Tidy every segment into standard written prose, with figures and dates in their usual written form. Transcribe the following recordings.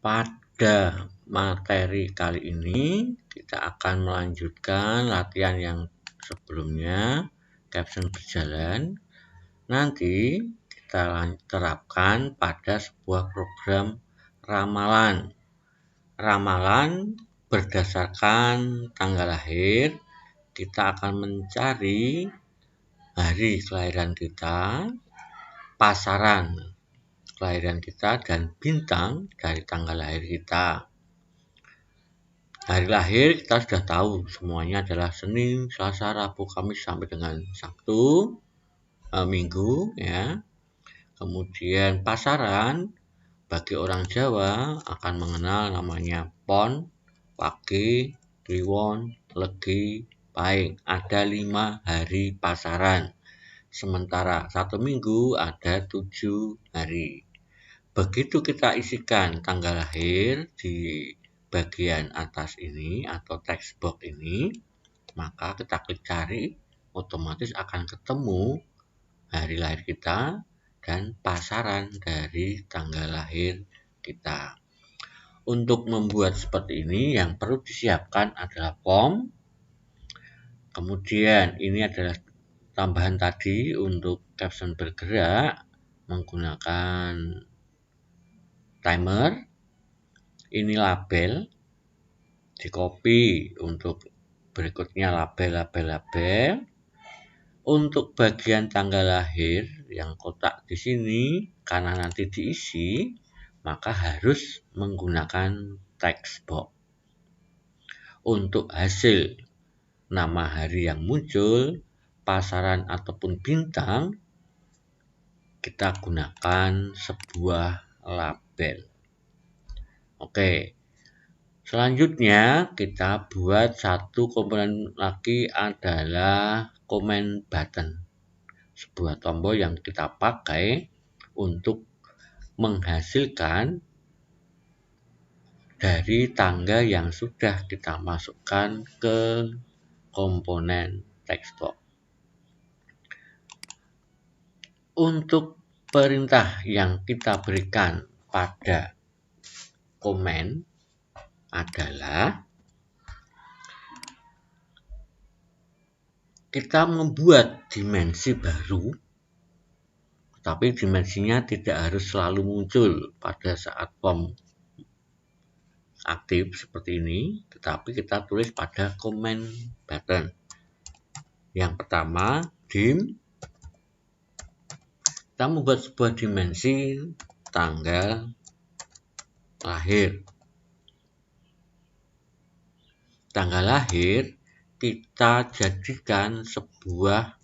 Pada materi kali ini kita akan melanjutkan latihan yang sebelumnya, caption berjalan. Nanti kita terapkan pada sebuah program ramalan. Ramalan berdasarkan tanggal lahir, kita akan mencari hari kelahiran kita, pasaran kelahiran kita, dan bintang dari tanggal lahir kita. Hari lahir kita sudah tahu semuanya adalah Senin, Selasa, Rabu, Kamis sampai dengan Sabtu, Minggu ya. Kemudian pasaran bagi orang Jawa akan mengenal namanya Pon, Wage, Kliwon, Legi, Pahing. Ada 5 hari pasaran. Sementara 1 minggu ada 7 hari. Begitu kita isikan tanggal lahir di bagian atas ini atau text box ini, maka kita klik cari, otomatis akan ketemu hari lahir kita dan pasaran dari tanggal lahir kita. Untuk membuat seperti ini, yang perlu disiapkan adalah form. Kemudian ini adalah tambahan tadi untuk caption bergerak menggunakan timer. Ini label, di copy untuk berikutnya label. Untuk bagian tanggal lahir yang kotak di sini, karena nanti diisi, maka harus menggunakan text box. Untuk hasil nama hari yang muncul, pasaran ataupun bintang, kita gunakan sebuah label. Oke, selanjutnya kita buat satu komponen lagi adalah comment button. Sebuah tombol yang kita pakai untuk menghasilkan dari tangga yang sudah kita masukkan ke komponen text box. Untuk perintah yang kita berikan pada komen adalah kita membuat dimensi baru, tapi dimensinya tidak harus selalu muncul pada saat form aktif seperti ini, tetapi kita tulis pada comment button. Yang pertama, dim. Kita membuat sebuah dimensi tanggal lahir. Tanggal lahir kita jadikan sebuah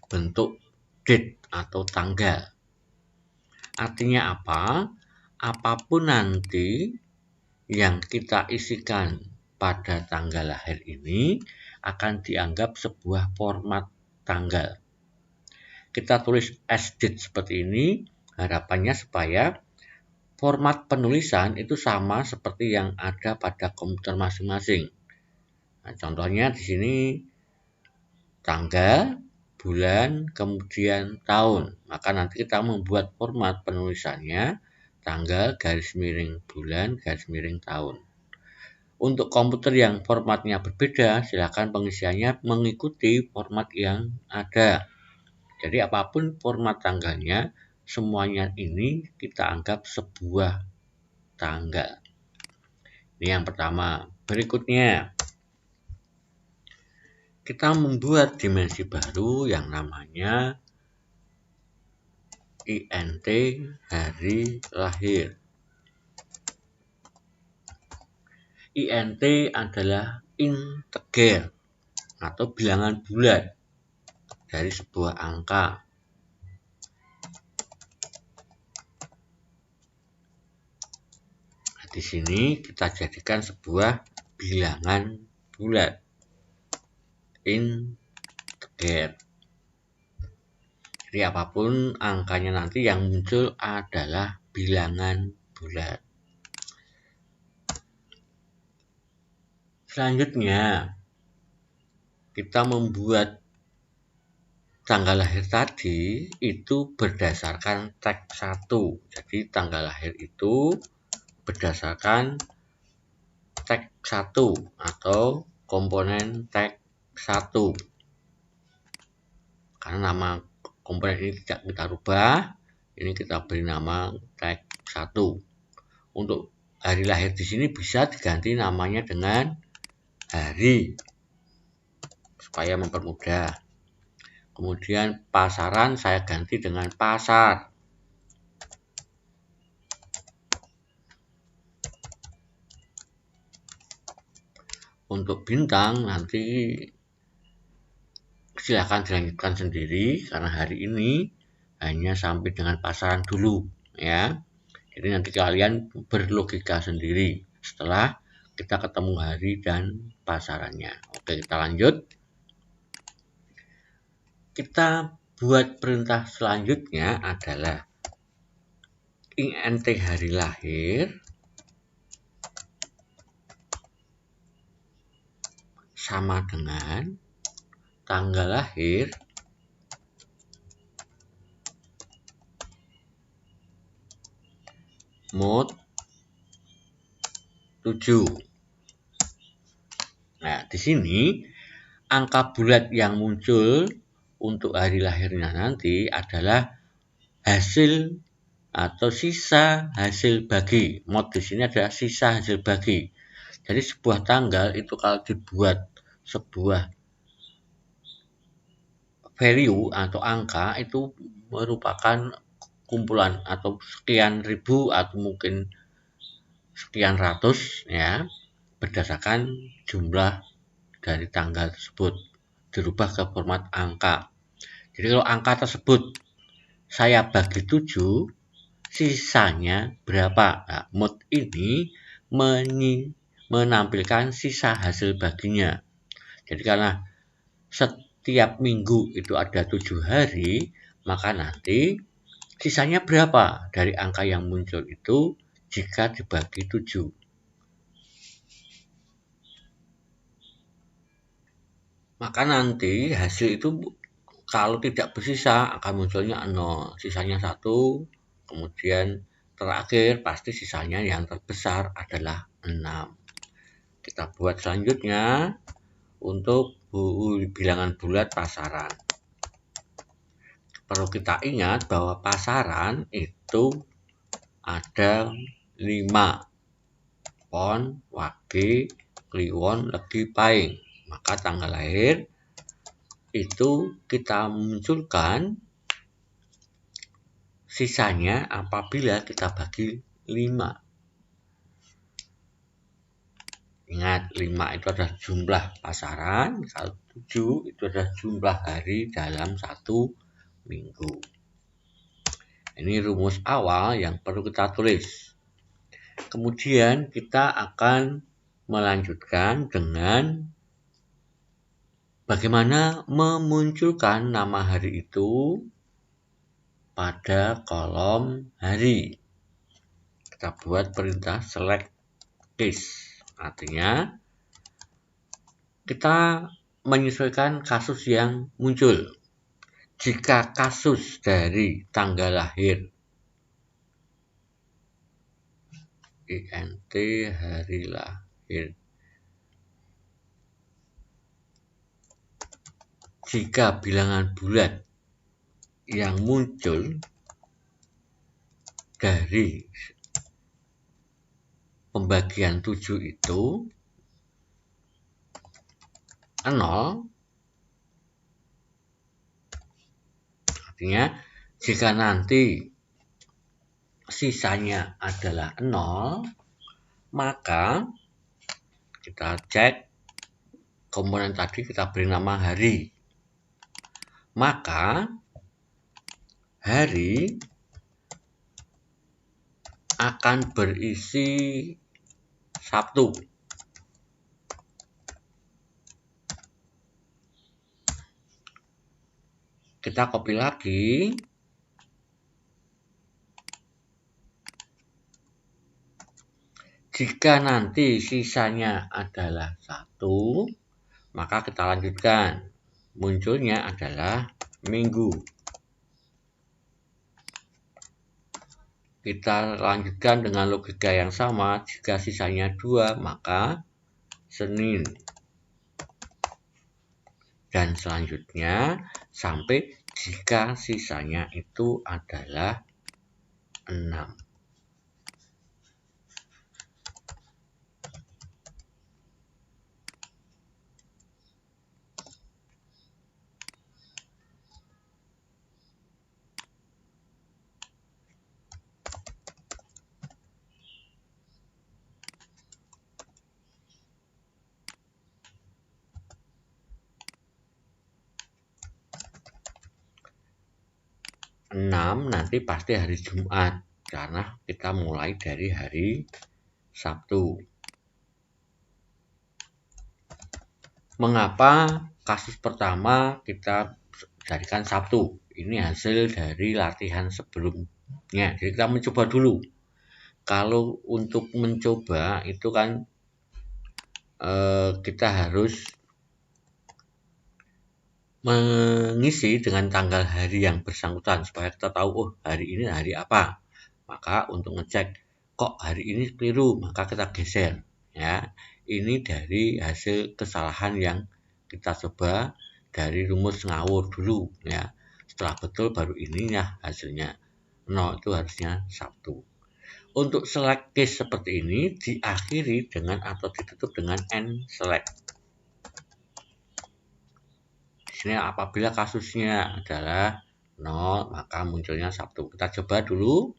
bentuk date atau tanggal. Artinya apa? Apapun nanti yang kita isikan pada tanggal lahir ini akan dianggap sebuah format tanggal. Kita tulis as date seperti ini, harapannya supaya format penulisan itu sama seperti yang ada pada komputer masing-masing. Nah, contohnya di sini tanggal, bulan, kemudian tahun. Maka nanti kita membuat format penulisannya tanggal garis miring bulan garis miring tahun. Untuk komputer yang formatnya berbeda, silakan pengisiannya mengikuti format yang ada. Jadi apapun format tanggalnya, semuanya ini kita anggap sebuah tanggal. Ini yang pertama. Berikutnya, kita membuat dimensi baru yang namanya INT hari lahir. INT adalah integer atau bilangan bulat dari sebuah angka. Nah, di sini kita jadikan sebuah bilangan bulat. Integer. Jadi apapun angkanya nanti yang muncul adalah bilangan bulat. Selanjutnya, kita membuat tanggal lahir tadi itu berdasarkan tag 1. Jadi tanggal lahir itu berdasarkan tag 1 atau komponen tag 1. Karena nama komponen ini tidak kita rubah, ini kita beri nama tag 1. Untuk hari lahir di sini bisa diganti namanya dengan hari supaya mempermudah. Kemudian pasaran saya ganti dengan pasar. Untuk bintang nanti silahkan dilanjutkan sendiri karena hari ini hanya sampai dengan pasaran dulu ya. Jadi nanti kalian berlogika sendiri setelah kita ketemu hari dan pasarannya. Oke, kita lanjut. Kita buat perintah selanjutnya adalah int hari lahir sama dengan tanggal lahir mod 7. Nah, di sini angka bulat yang muncul untuk hari lahirnya nanti adalah hasil atau sisa hasil bagi. Mod di sini adalah sisa hasil bagi. Jadi sebuah tanggal itu kalau dibuat sebuah value atau angka itu merupakan kumpulan atau sekian ribu atau mungkin sekian ratus ya, berdasarkan jumlah dari tanggal tersebut dirubah ke format angka. Jadi kalau angka tersebut saya bagi 7, sisanya berapa? Nah, mod ini menampilkan sisa hasil baginya. Jadi karena setiap minggu itu ada 7 hari, maka nanti sisanya berapa dari angka yang muncul itu jika dibagi 7. Maka nanti hasil itu kalau tidak bersisa akan munculnya 0, sisanya 1, kemudian terakhir pasti sisanya yang terbesar adalah 6. Kita buat selanjutnya untuk bilangan bulat pasaran. Perlu kita ingat bahwa pasaran itu ada 5. Pon, wage, kliwon, legi, paing. Maka tanggal lahir itu kita munculkan sisanya apabila kita bagi 5. Ingat, 5 itu adalah jumlah pasaran, kalau 7 itu adalah jumlah hari dalam satu minggu. Ini rumus awal yang perlu kita tulis. Kemudian kita akan melanjutkan dengan bagaimana memunculkan nama hari itu pada kolom hari. Kita buat perintah select case. Artinya kita menyesuaikan kasus yang muncul. Jika kasus dari tanggal lahir int hari lahir, jika bilangan bulat yang muncul dari pembagian 7 itu 0, artinya jika nanti sisanya adalah 0, maka kita cek komponen tadi, kita beri nama hari. Maka hari akan berisi Sabtu. Kita copy lagi. Jika nanti sisanya adalah 1, maka kita lanjutkan. Munculnya adalah minggu. Kita lanjutkan dengan logika yang sama. Jika sisanya 2, maka Senin. Dan selanjutnya sampai jika sisanya itu adalah 6. 6 nanti pasti hari Jumat, karena kita mulai dari hari Sabtu. Mengapa kasus pertama kita jadikan Sabtu? Ini hasil dari latihan sebelumnya. Jadi kita mencoba dulu. Kalau untuk mencoba itu kan kita harus mengisi dengan tanggal hari yang bersangkutan supaya kita tahu, oh hari ini hari apa. Maka untuk ngecek kok hari ini keliru, maka kita geser ya. Ini dari hasil kesalahan yang kita coba dari rumus ngawur dulu ya. Setelah betul baru ini ya hasilnya. Itu harusnya Sabtu. Untuk select case seperti ini diakhiri dengan atau ditutup dengan n select. Ini apabila kasusnya adalah 0, maka munculnya Sabtu. Kita coba dulu.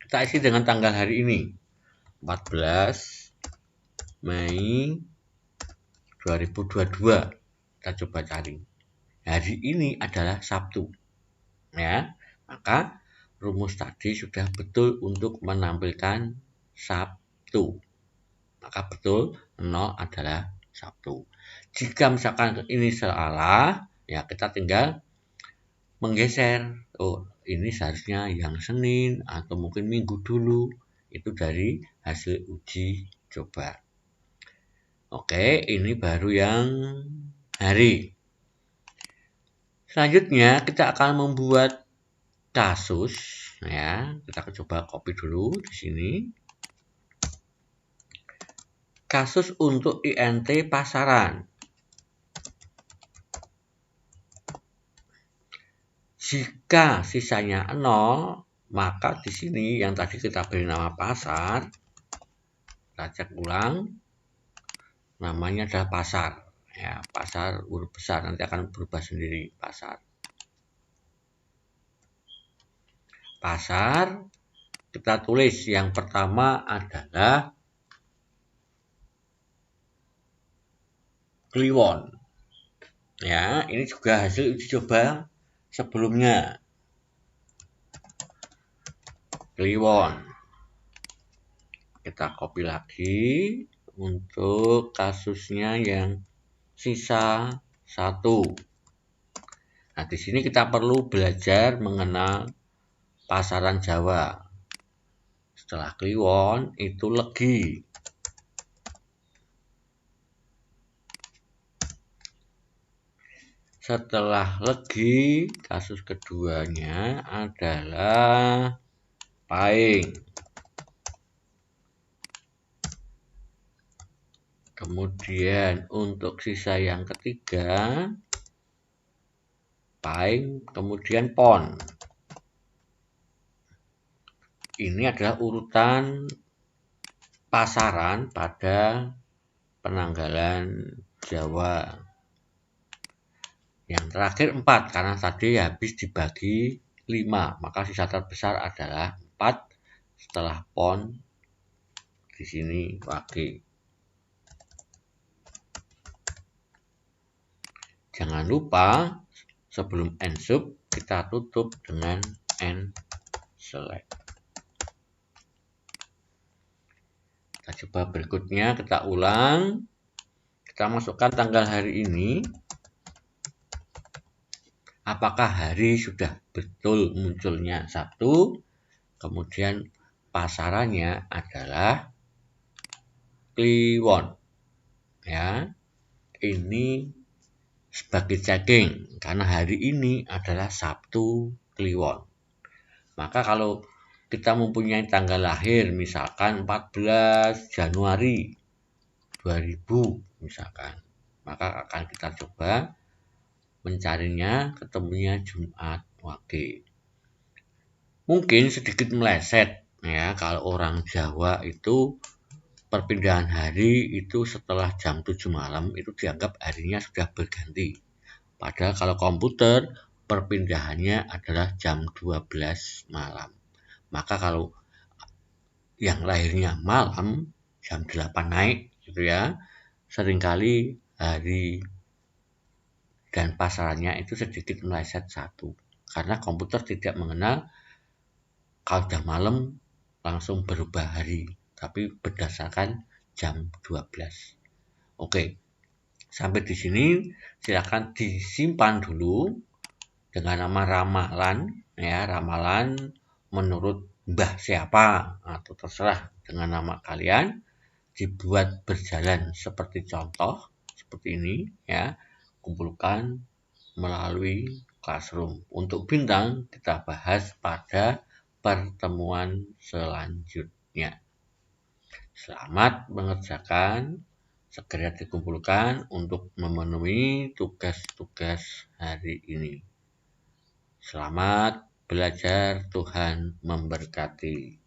Kita isi dengan tanggal hari ini. 14 Mei 2022. Kita coba cari. Hari ini adalah Sabtu. Ya, maka rumus tadi sudah betul untuk menampilkan Sabtu. Maka betul 0 adalah Sabtu. Jika misalkan ini salah, ya kita tinggal menggeser. Oh, ini seharusnya yang Senin atau mungkin Minggu dulu. Itu dari hasil uji coba. Oke, ini baru yang hari. Selanjutnya kita akan membuat kasus. Ya, kita coba copy dulu di sini. Kasus untuk INT pasaran. Jika sisanya 0, maka di sini yang tadi kita beri nama pasar, kita cek ulang, namanya adalah pasar. Ya, pasar huruf besar, nanti akan berubah sendiri pasar. Pasar, kita tulis yang pertama adalah Kliwon. Ya, ini juga hasil uji coba sebelumnya. Kliwon. Kita copy lagi untuk kasusnya yang sisa 1. Nah, di sini kita perlu belajar mengenal pasaran Jawa. Setelah Kliwon itu Legi. Setelah Legi, kasus keduanya adalah Paing. Kemudian untuk sisa yang ketiga, Paing, kemudian Pon. Ini adalah urutan pasaran pada penanggalan Jawa. Yang terakhir 4, karena tadi habis dibagi 5, maka sisa terbesar adalah 4 setelah Pon di sini Wage. Jangan lupa sebelum n sub kita tutup dengan n select. Kita coba berikutnya, kita ulang. Kita masukkan tanggal hari ini. Apakah hari sudah betul munculnya Sabtu? Kemudian pasarannya adalah Kliwon. Ya, ini sebagai checking karena hari ini adalah Sabtu Kliwon. Maka kalau kita mempunyai tanggal lahir misalkan 14 Januari 2000 misalkan, maka akan kita coba mencarinya ketemunya Jumat Wage. Mungkin sedikit meleset ya, kalau orang Jawa itu perpindahan hari itu setelah jam 7 malam itu dianggap harinya sudah berganti. Padahal kalau komputer perpindahannya adalah jam 12 malam. Maka kalau yang lahirnya malam jam 8 naik gitu ya, seringkali hari dan pasarannya itu sedikit meleset satu. Karena komputer tidak mengenal kalau udah malam langsung berubah hari, tapi berdasarkan jam 12. Oke, sampai di sini silakan disimpan dulu dengan nama ramalan ya, ramalan menurut Mbah siapa atau terserah dengan nama kalian, dibuat berjalan seperti contoh seperti ini ya, kumpulkan melalui Classroom. Untuk bintang kita bahas pada pertemuan selanjutnya. Selamat mengerjakan, segera dikumpulkan untuk memenuhi tugas-tugas hari ini. Selamat belajar, Tuhan memberkati.